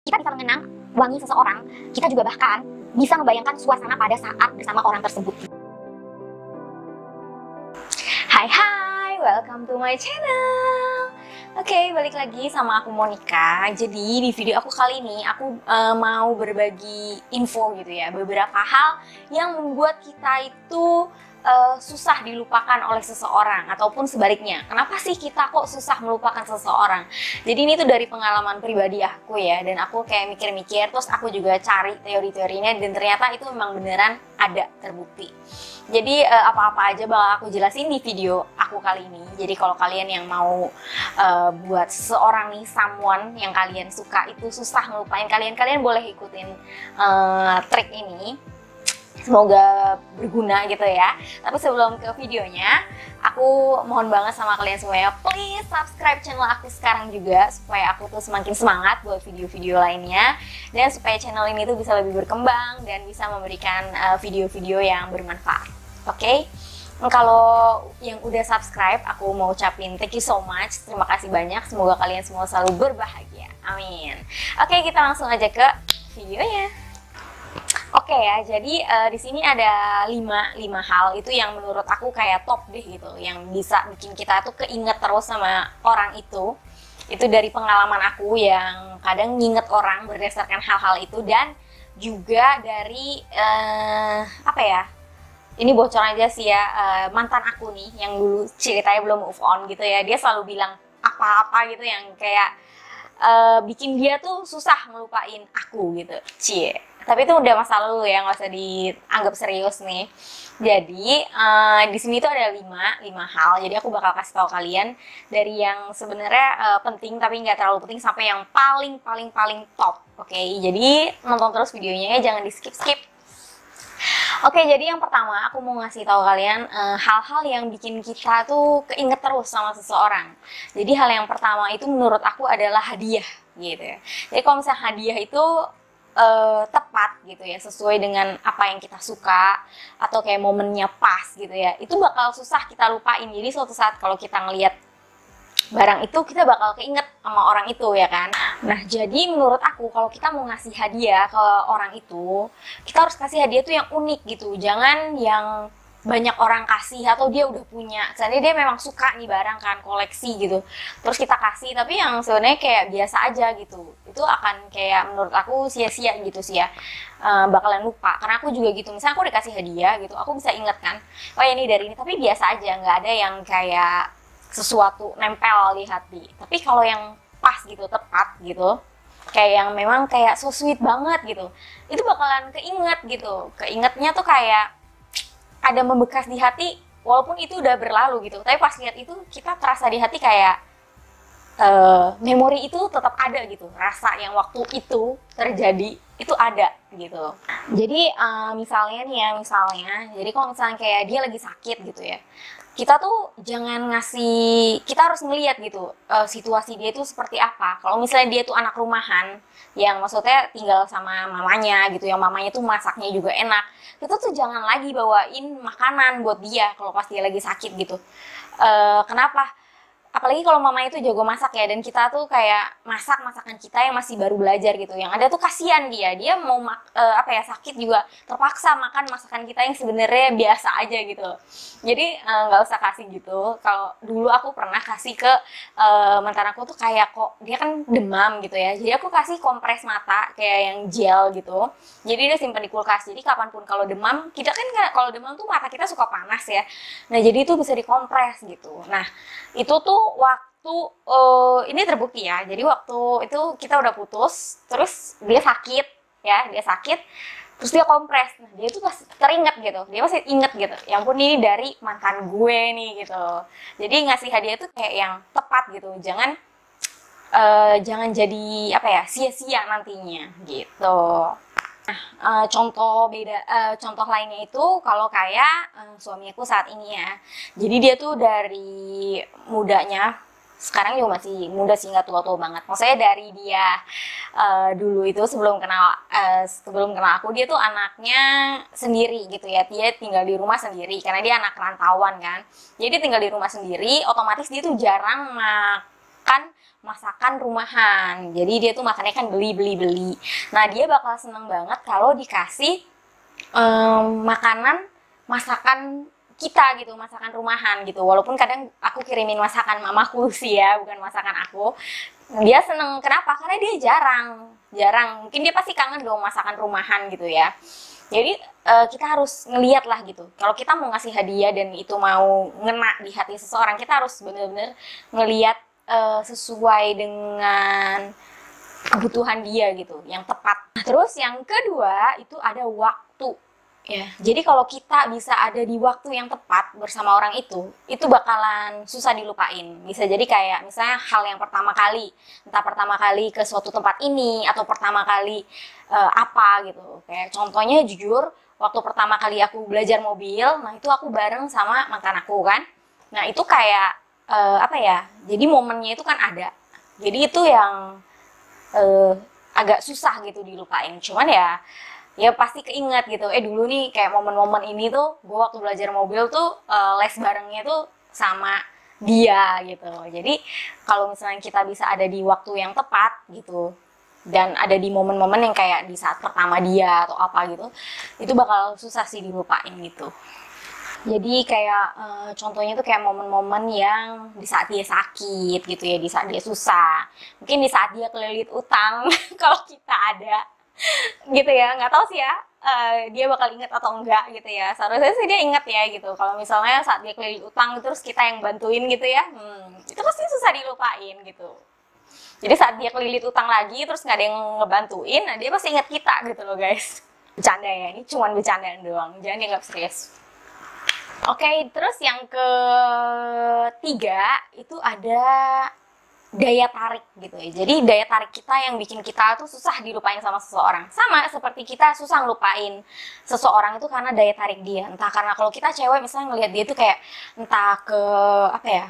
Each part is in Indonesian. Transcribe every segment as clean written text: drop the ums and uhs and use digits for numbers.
Kita bisa mengenang wangi seseorang, kita juga bahkan bisa membayangkan suasana pada saat bersama orang tersebut. Hai, welcome to my channel. Oke, balik lagi sama aku Monica. Jadi di video aku kali ini aku mau berbagi info gitu ya, beberapa hal yang membuat kita itu susah dilupakan oleh seseorang ataupun sebaliknya. Kenapa sih kita kok susah melupakan seseorang? Jadi ini tuh dari pengalaman pribadi aku ya, dan aku kayak mikir-mikir, terus aku juga cari teori-teorinya, dan ternyata itu memang beneran ada, terbukti. Jadi apa-apa aja bakal aku jelasin di video aku kali ini. Jadi kalau kalian yang mau buat seseorang nih, someone yang kalian suka itu susah ngelupain kalian boleh ikutin trik ini. Semoga berguna gitu ya. Tapi sebelum ke videonya, aku mohon banget sama kalian semuanya, please subscribe channel aku sekarang juga, supaya aku tuh semakin semangat buat video-video lainnya, dan supaya channel ini tuh bisa lebih berkembang dan bisa memberikan video-video yang bermanfaat. Oke? Kalau yang udah subscribe, aku mau ucapin thank you so much, terima kasih banyak, semoga kalian semua selalu berbahagia, amin. Oke, kita langsung aja ke videonya. Oke ya, jadi di sini ada 5 hal itu yang menurut aku kayak top deh gitu, yang bisa bikin kita tuh keinget terus sama orang itu. Itu dari pengalaman aku yang kadang nginget orang berdasarkan hal-hal itu, dan juga dari apa ya, ini bocor aja sih ya, mantan aku nih yang dulu ceritanya belum move on gitu ya, dia selalu bilang apa-apa gitu yang kayak bikin dia tuh susah ngelupain aku gitu, cie. Tapi itu udah masa lalu ya, nggak usah dianggap serius nih. Jadi di sini tuh ada 5 hal. Jadi aku bakal kasih tahu kalian dari yang sebenarnya penting tapi nggak terlalu penting sampai yang paling top. Oke, jadi nonton terus videonya ya, jangan di skip. Oke, jadi yang pertama aku mau ngasih tahu kalian hal-hal yang bikin kita tuh keinget terus sama seseorang. Jadi hal yang pertama itu menurut aku adalah hadiah gitu ya. Jadi kalau misalnya hadiah itu tepat gitu ya, sesuai dengan apa yang kita suka atau kayak momennya pas gitu ya, itu bakal susah kita lupain. Jadi suatu saat kalau kita ngelihat barang itu, kita bakal keinget sama orang itu ya kan. Nah, jadi menurut aku kalau kita mau ngasih hadiah ke orang itu, kita harus kasih hadiah tuh yang unik gitu, jangan yang banyak orang kasih atau dia udah punya. Misalnya dia memang suka nih barang kan, koleksi gitu, terus kita kasih tapi yang sebenarnya kayak biasa aja gitu, itu akan kayak menurut aku sia-sia gitu sih ya, bakalan lupa. Karena aku juga gitu, misalnya aku dikasih hadiah gitu, aku bisa inget kan, oh ya ini dari ini, tapi biasa aja, nggak ada yang kayak sesuatu nempel di hati. Tapi kalau yang pas gitu, tepat gitu, kayak yang memang kayak so sweet banget gitu, itu bakalan keinget gitu. Keingetnya tuh kayak ada membekas di hati, walaupun itu udah berlalu gitu, tapi pas lihat itu kita terasa di hati kayak memori itu tetap ada gitu, rasa yang waktu itu terjadi itu ada gitu. Jadi misalnya nih ya, jadi kalau misalnya kayak dia lagi sakit gitu ya, kita tuh jangan ngasih, kita harus ngeliat gitu situasi dia itu seperti apa. Kalau misalnya dia tuh anak rumahan, yang maksudnya tinggal sama mamanya gitu, yang mamanya tuh masaknya juga enak, kita tuh jangan lagi bawain makanan buat dia kalau pas dia lagi sakit gitu. Kenapa? Apalagi kalau mamanya itu jago masak ya, dan kita tuh kayak masakan kita yang masih baru belajar gitu, yang ada tuh kasihan dia mau apa ya, sakit juga terpaksa makan masakan kita yang sebenarnya biasa aja gitu. Jadi nggak usah kasih gitu. Kalau dulu aku pernah kasih ke mantan aku tuh kayak, kok dia kan demam gitu ya, jadi aku kasih kompres mata kayak yang gel gitu, jadi dia simpan di kulkas. Jadi kapanpun kalau demam, kita kan kalau demam tuh mata kita suka panas ya, nah jadi itu bisa dikompres gitu. Nah itu tuh waktu ini terbukti ya, jadi waktu itu kita udah putus, terus dia sakit, terus dia kompres. Nah dia tuh pasti teringat gitu, dia masih inget gitu, ya ampun ini dari mantan gue nih gitu. Jadi ngasih hadiah itu kayak yang tepat gitu, jangan jadi apa ya, sia-sia nantinya gitu. Nah, contoh lainnya itu kalau kayak suami aku saat ini ya. Jadi dia tuh dari mudanya, sekarang juga masih muda sih, nggak tua-tua banget. Maksudnya dari dia dulu itu sebelum kenal aku, dia tuh anaknya sendiri gitu ya. Dia tinggal di rumah sendiri karena dia anak rantauan kan. Jadi dia tinggal di rumah sendiri, otomatis dia tuh jarang masakan rumahan. Jadi dia tuh makannya kan beli. Nah dia bakal seneng banget kalau dikasih makanan masakan kita gitu, masakan rumahan gitu. Walaupun kadang aku kirimin masakan mamaku sih ya, bukan masakan aku. Dia seneng, kenapa? Karena dia jarang. Mungkin dia pasti kangen dong masakan rumahan gitu ya. Jadi kita harus ngeliat lah gitu. Kalau kita mau ngasih hadiah dan itu mau ngena di hati seseorang, kita harus bener-bener ngeliat sesuai dengan kebutuhan dia gitu, yang tepat. Terus yang kedua itu ada waktu. Ya, jadi kalau kita bisa ada di waktu yang tepat bersama orang itu bakalan susah dilupain. Bisa jadi kayak misalnya hal yang pertama kali, entah pertama kali ke suatu tempat ini atau pertama kali apa gitu. Kayak contohnya jujur, waktu pertama kali aku belajar mobil, nah itu aku bareng sama mantan aku kan. Nah itu kayak apa ya? Jadi momennya itu kan ada. Jadi itu yang agak susah gitu dilupain. Cuman ya pasti keinget gitu, dulu nih kayak momen-momen ini tuh gue waktu belajar mobil tuh les barengnya tuh sama dia gitu. Jadi kalau misalnya kita bisa ada di waktu yang tepat gitu dan ada di momen-momen yang kayak di saat pertama dia atau apa gitu, itu bakal susah sih dilupain gitu. Jadi kayak contohnya tuh kayak momen-momen yang di saat dia sakit gitu ya, di saat dia susah, mungkin di saat dia kelilit utang kalau kita ada gitu ya, nggak tahu sih ya dia bakal inget atau enggak gitu ya. Seharusnya sih dia inget ya gitu. Kalau misalnya saat dia keliling utang terus kita yang bantuin gitu ya, itu pasti susah dilupain gitu. Jadi saat dia kelilit utang lagi terus nggak ada yang ngebantuin, nah dia pasti inget kita gitu loh guys. Bercanda ya, ini cuma bercandaan doang, jangan dianggap serius. Oke, terus yang ketiga itu ada daya tarik gitu ya. Jadi daya tarik kita yang bikin kita tuh susah dilupain sama seseorang. Sama seperti kita susah ngelupain seseorang itu karena daya tarik dia. Entah karena kalau kita cewek misalnya ngelihat dia tuh kayak entah ke apa ya,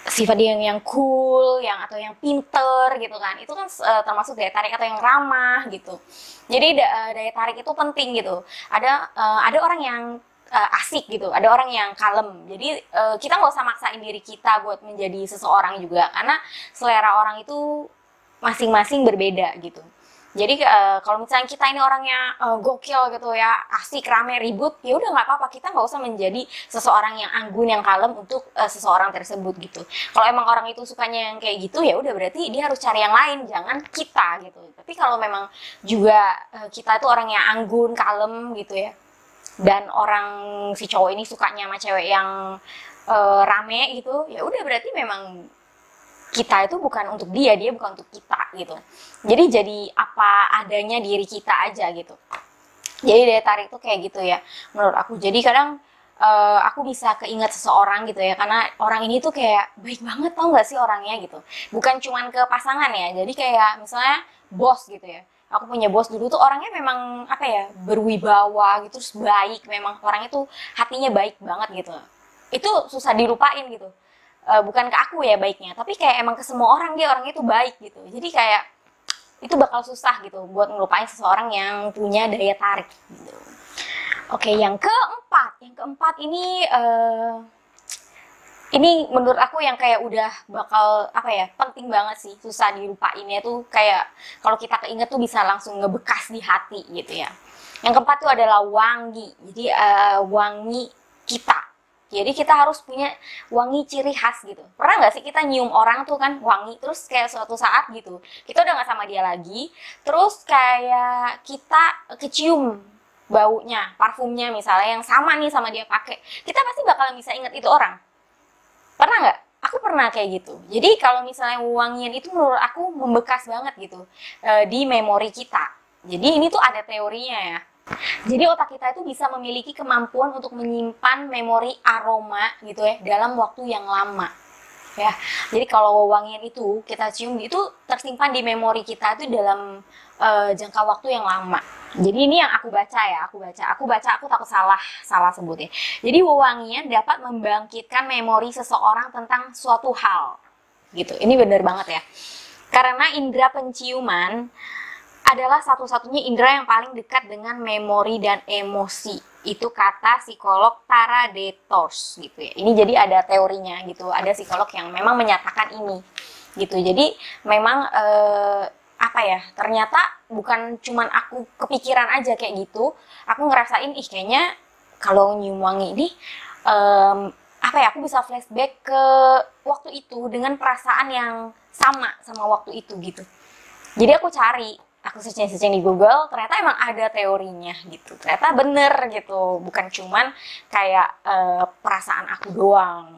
sifat dia yang cool, atau yang pinter gitu kan. Itu kan termasuk daya tarik, atau yang ramah gitu. Jadi daya tarik itu penting gitu. Ada orang yang asik gitu, ada orang yang kalem. Jadi kita nggak usah maksain diri kita buat menjadi seseorang juga, karena selera orang itu masing-masing berbeda gitu. Jadi kalau misalnya kita ini orangnya gokil gitu ya, asik, rame, ribut, ya udah nggak apa-apa, kita nggak usah menjadi seseorang yang anggun, yang kalem untuk seseorang tersebut gitu. Kalau emang orang itu sukanya yang kayak gitu, ya udah berarti dia harus cari yang lain, jangan kita gitu. Tapi kalau memang juga kita itu orang yang anggun, kalem gitu ya, dan orang si cowok ini sukanya sama cewek yang rame gitu, ya udah berarti memang kita itu bukan untuk dia bukan untuk kita gitu. Jadi apa adanya diri kita aja gitu. Jadi daya tarik itu kayak gitu ya menurut aku. Jadi kadang aku bisa keinget seseorang gitu ya, karena orang ini tuh kayak baik banget, tau gak sih orangnya gitu. Bukan cuman ke pasangan ya, jadi kayak misalnya bos gitu ya. Aku punya bos dulu tuh orangnya memang apa ya, berwibawa gitu, terus baik, memang orangnya tuh hatinya baik banget gitu. Itu susah dilupain gitu. Bukan ke aku ya baiknya, tapi kayak emang ke semua orang dia orangnya tuh baik gitu. Jadi kayak itu bakal susah gitu buat ngelupain seseorang yang punya daya tarik gitu. Oke, yang keempat ini menurut aku yang kayak udah bakal apa ya, penting banget sih, susah dilupainnya tuh, kayak kalau kita keinget tuh bisa langsung ngebekas di hati gitu ya. Yang keempat tuh adalah wangi. Jadi wangi kita. Jadi kita harus punya wangi ciri khas gitu. Pernah nggak sih kita nyium orang tuh kan wangi, terus kayak suatu saat gitu kita udah nggak sama dia lagi, terus kayak kita kecium baunya, parfumnya misalnya yang sama nih sama dia pakai, kita pasti bakalan bisa inget itu orang. Pernah nggak? Aku pernah kayak gitu. Jadi kalau misalnya wangian itu menurut aku membekas banget gitu di memori kita. Jadi ini tuh ada teorinya ya. Jadi otak kita itu bisa memiliki kemampuan untuk menyimpan memori aroma gitu ya dalam waktu yang lama. Ya. Jadi kalau wangian itu kita cium itu tersimpan di memori kita itu dalam jangka waktu yang lama. Jadi ini yang aku baca ya, aku takut salah sebut ya. Jadi wangian dapat membangkitkan memori seseorang tentang suatu hal. Gitu. Ini benar banget ya. Karena indera penciuman adalah satu-satunya indera yang paling dekat dengan memori dan emosi. Itu kata psikolog Tara Detos gitu ya. Ini jadi ada teorinya gitu, ada psikolog yang memang menyatakan ini gitu. Jadi memang apa ya, ternyata bukan cuman aku kepikiran aja kayak gitu, aku ngerasain kayaknya kalau nyium wangi ini apa ya, aku bisa flashback ke waktu itu dengan perasaan yang sama waktu itu gitu. Jadi aku cari, aku searching di Google, ternyata emang ada teorinya gitu, ternyata bener gitu, bukan cuman kayak perasaan aku doang.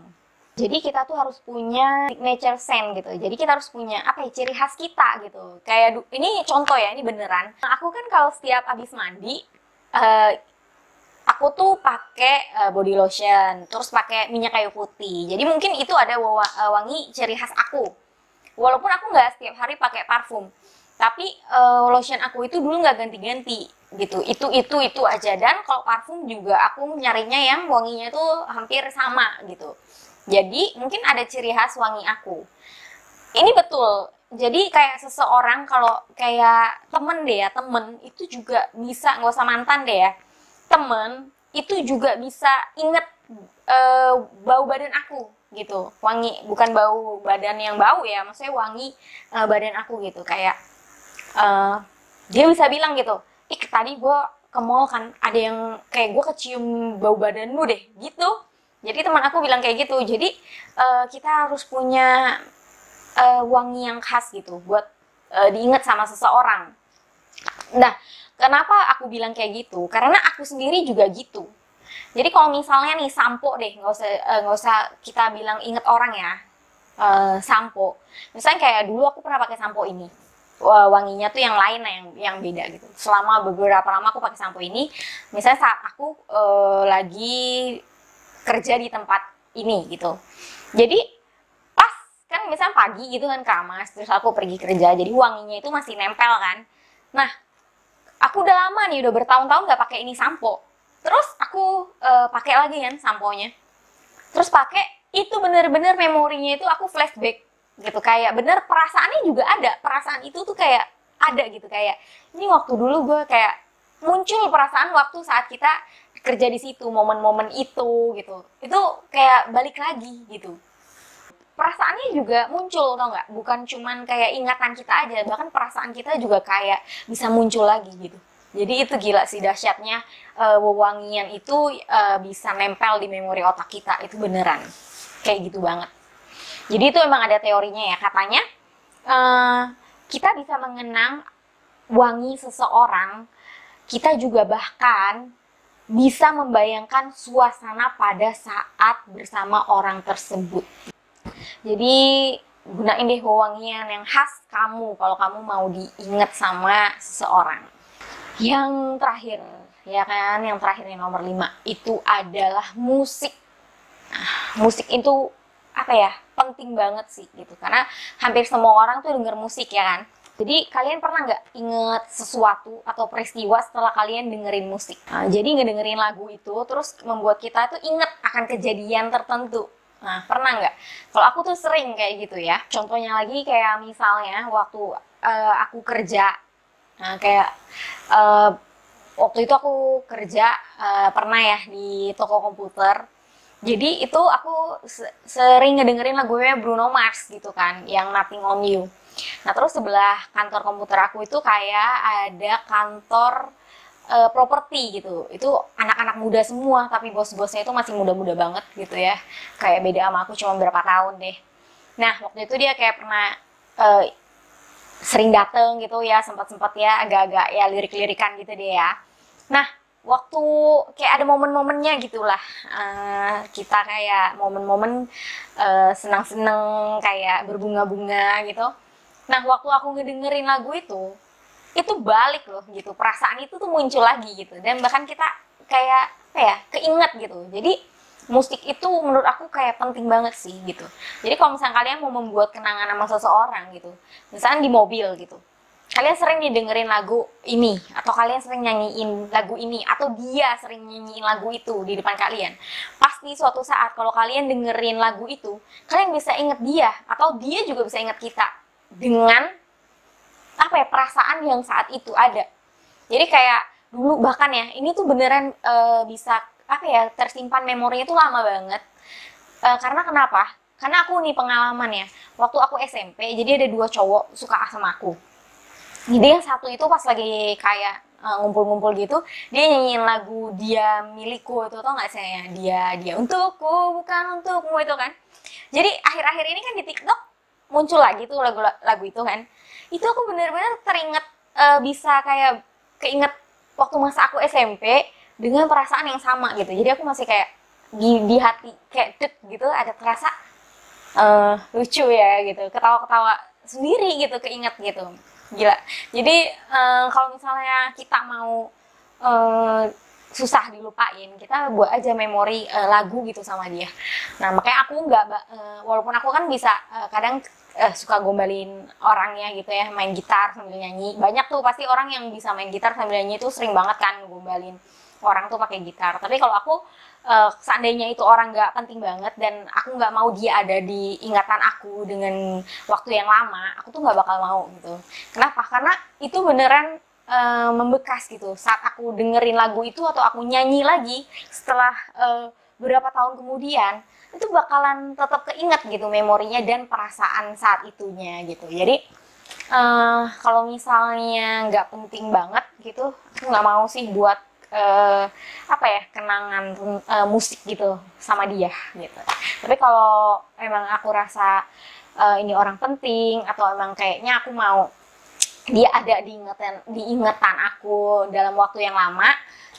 Jadi kita tuh harus punya signature scent gitu. Jadi kita harus punya apa ya, ciri khas kita gitu. Kayak ini contoh ya, ini beneran. Aku kan kalau setiap habis mandi, aku tuh pakai body lotion, terus pakai minyak kayu putih. Jadi mungkin itu ada wangi ciri khas aku. Walaupun aku nggak setiap hari pakai parfum, tapi lotion aku itu dulu nggak ganti-ganti gitu. Itu aja. Dan kalau parfum juga aku nyarinya yang wanginya tuh hampir sama gitu. Jadi mungkin ada ciri khas wangi aku. Ini betul. Jadi kayak seseorang, kalau kayak temen deh ya, temen itu juga bisa, nggak usah mantan deh ya, temen itu juga bisa inget bau badan aku gitu, wangi, bukan bau badan yang bau ya, maksudnya wangi badan aku gitu. Kayak dia bisa bilang gitu, tadi gue ke mall kan, ada yang kayak gue kecium bau badanmu deh gitu. Jadi teman aku bilang kayak gitu. Jadi kita harus punya wangi yang khas gitu buat diingat sama seseorang. Nah, kenapa aku bilang kayak gitu? Karena aku sendiri juga gitu. Jadi kalau misalnya nih sampo deh, nggak usah kita bilang inget orang ya, sampo. Misalnya kayak dulu aku pernah pakai sampo ini, wanginya tuh yang lain, yang beda gitu. Selama beberapa lama aku pakai sampo ini. Misalnya saat aku lagi kerja di tempat ini gitu. Jadi pas kan misalnya pagi gitu kan keramas, terus aku pergi kerja, jadi wanginya itu masih nempel kan. Nah, aku udah lama nih, udah bertahun-tahun nggak pakai ini sampo. Terus aku pakai lagi kan samponya. Terus pakai, itu bener-bener memorinya itu aku flashback gitu. Kayak bener perasaannya juga ada. Perasaan itu tuh kayak ada gitu. Kayak ini waktu dulu gue kayak muncul perasaan waktu saat kita kerja di situ, momen-momen itu gitu. Itu kayak balik lagi gitu. Perasaannya juga muncul, tau nggak? Bukan cuman kayak ingatan kita aja, bahkan perasaan kita juga kayak bisa muncul lagi gitu. Jadi itu gila sih dahsyatnya, wewangian itu bisa nempel di memori otak kita, itu beneran. Kayak gitu banget. Jadi itu emang ada teorinya ya, katanya kita bisa mengenang wangi seseorang, kita juga bahkan bisa membayangkan suasana pada saat bersama orang tersebut. Jadi gunain deh wewangian yang khas kamu kalau kamu mau diingat sama seseorang. Yang terakhir, ya kan, yang terakhir nih nomor 5, itu adalah musik. Nah, musik itu apa ya, penting banget sih gitu, karena hampir semua orang tuh denger musik ya kan. Jadi kalian pernah nggak inget sesuatu atau peristiwa setelah kalian dengerin musik? Nah, jadi ngedengerin lagu itu terus membuat kita tuh inget akan kejadian tertentu. Nah, pernah nggak? Kalau aku tuh sering kayak gitu ya. Contohnya lagi kayak misalnya waktu aku kerja. Nah, kayak waktu itu aku kerja pernah ya di toko komputer. Jadi itu aku sering ngedengerin lagunya Bruno Mars gitu kan, yang Nothing on You. Nah, terus sebelah kantor komputer aku itu kayak ada kantor properti gitu. Itu anak-anak muda semua, tapi bos-bosnya itu masih muda-muda banget gitu ya. Kayak beda sama aku cuma berapa tahun deh. Nah, waktu itu dia kayak pernah sering dateng gitu ya, sempat-sempat ya, agak-agak ya lirik-lirikan gitu deh ya. Nah, waktu kayak ada momen-momennya gitulah, kita kayak momen-momen senang-senang, kayak berbunga-bunga gitu. Nah, waktu aku ngedengerin lagu itu balik loh gitu, perasaan itu tuh muncul lagi gitu, dan bahkan kita kayak apa ya, keinget gitu. Jadi musik itu menurut aku kayak penting banget sih gitu. Jadi kalau misalnya kalian mau membuat kenangan sama seseorang gitu, misalnya di mobil gitu, kalian sering nih dengerin lagu ini, atau kalian sering nyanyiin lagu ini, atau dia sering nyanyiin lagu itu di depan kalian, pasti suatu saat kalau kalian dengerin lagu itu, kalian bisa inget dia, atau dia juga bisa inget kita dengan apa ya, perasaan yang saat itu ada. Jadi kayak dulu bahkan ya, ini tuh beneran bisa apa ya, tersimpan memorinya tuh lama banget. Karena kenapa? Karena aku nih pengalaman ya, waktu aku SMP, jadi ada 2 cowok suka sama aku. Jadi yang satu itu pas lagi kayak ngumpul-ngumpul gitu, dia nyanyiin lagu Dia Milikku itu, tau gak saya? Dia untukku, bukan untukmu itu kan. Jadi akhir-akhir ini kan di TikTok muncul lagi tuh lagu itu kan. Itu aku bener-bener teringat, bisa kayak keinget waktu masa aku SMP dengan perasaan yang sama gitu. Jadi aku masih kayak di hati kayak dek gitu, ada terasa lucu ya gitu, ketawa-ketawa sendiri gitu, keinget gitu, gila. Jadi kalau misalnya kita mau susah dilupain, kita buat aja memori lagu gitu sama dia. Nah makanya aku nggak, walaupun aku kan bisa kadang suka gombalin orangnya gitu ya, main gitar sambil nyanyi. Banyak tuh pasti orang yang bisa main gitar sambil nyanyi itu sering banget kan gombalin orang tuh pakai gitar. Tapi kalau aku seandainya itu orang nggak penting banget dan aku nggak mau dia ada di ingatan aku dengan waktu yang lama, aku tuh nggak bakal mau gitu. Kenapa? Karena itu beneran membekas gitu. Saat aku dengerin lagu itu atau aku nyanyi lagi setelah beberapa tahun kemudian, itu bakalan tetap keinget gitu memorinya dan perasaan saat itunya gitu. Jadi kalau misalnya nggak penting banget gitu, aku nggak mau sih buat apa ya, kenangan musik gitu sama dia gitu. Tapi kalau emang aku rasa ini orang penting, atau emang kayaknya aku mau dia ada di ingatan aku dalam waktu yang lama,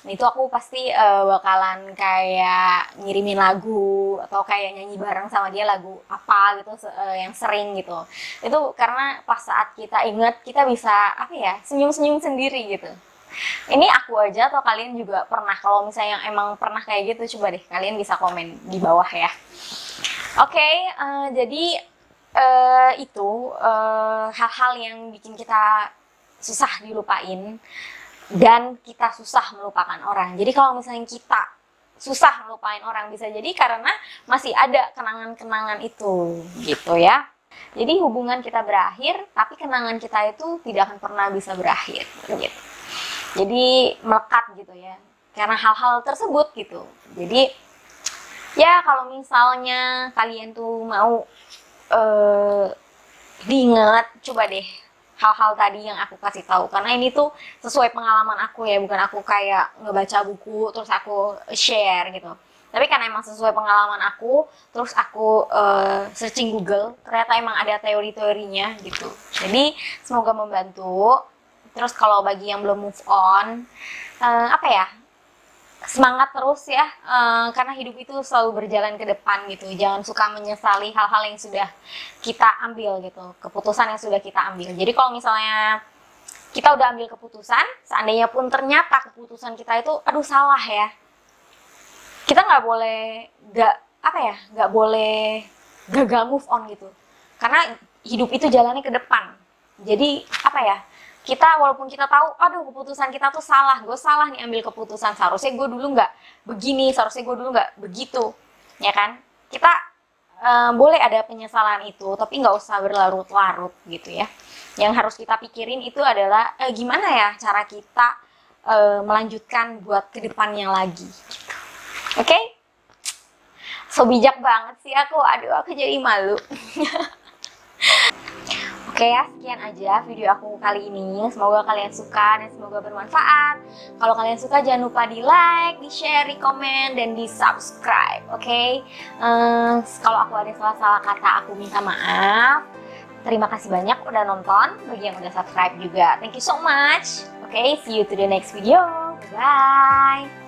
nah itu aku pasti bakalan kayak ngirimin lagu atau kayak nyanyi bareng sama dia lagu apa gitu yang sering gitu. Itu karena pas saat kita inget, kita bisa apa ya, senyum-senyum sendiri gitu. Ini aku aja atau kalian juga pernah? Kalau misalnya yang emang pernah kayak gitu, coba deh kalian bisa komen di bawah ya. Oke, jadi itu hal-hal yang bikin kita susah dilupain dan kita susah melupakan orang. Jadi kalau misalnya kita susah melupain orang, bisa jadi karena masih ada kenangan-kenangan itu gitu ya. Jadi hubungan kita berakhir, tapi kenangan kita itu tidak akan pernah bisa berakhir gitu. Jadi melekat gitu ya, karena hal-hal tersebut gitu. Jadi ya kalau misalnya kalian tuh mau diingat, coba deh hal-hal tadi yang aku kasih tahu, karena ini tuh sesuai pengalaman aku ya, bukan aku kayak ngebaca buku terus aku share gitu. Tapi karena emang sesuai pengalaman aku, terus aku searching Google, ternyata emang ada teori-teorinya gitu. Jadi semoga membantu. Terus kalau bagi yang belum move on, apa ya, semangat terus ya, karena hidup itu selalu berjalan ke depan gitu. Jangan suka menyesali hal-hal yang sudah kita ambil gitu, keputusan yang sudah kita ambil. Jadi kalau misalnya kita udah ambil keputusan, seandainya pun ternyata keputusan kita itu, aduh salah ya, kita nggak boleh gagal move on gitu. Karena hidup itu jalannya ke depan. Jadi apa ya, kita walaupun kita tahu, aduh keputusan kita tuh salah, gue salah nih ambil keputusan, seharusnya gue dulu nggak begini, seharusnya gue dulu nggak begitu, ya kan? Kita boleh ada penyesalan itu, tapi nggak usah berlarut-larut gitu ya. Yang harus kita pikirin itu adalah gimana ya cara kita melanjutkan buat kedepannya lagi. Gitu. Oke? So bijak banget sih aku, aduh aku jadi malu. Oke ya, sekian aja video aku kali ini. Semoga kalian suka dan semoga bermanfaat. Kalau kalian suka jangan lupa di like, di share, di komen, dan di subscribe. Oke? Kalau aku ada salah-salah kata, aku minta maaf. Terima kasih banyak udah nonton. Bagi yang udah subscribe juga, thank you so much. Oke, see you to the next video. Bye.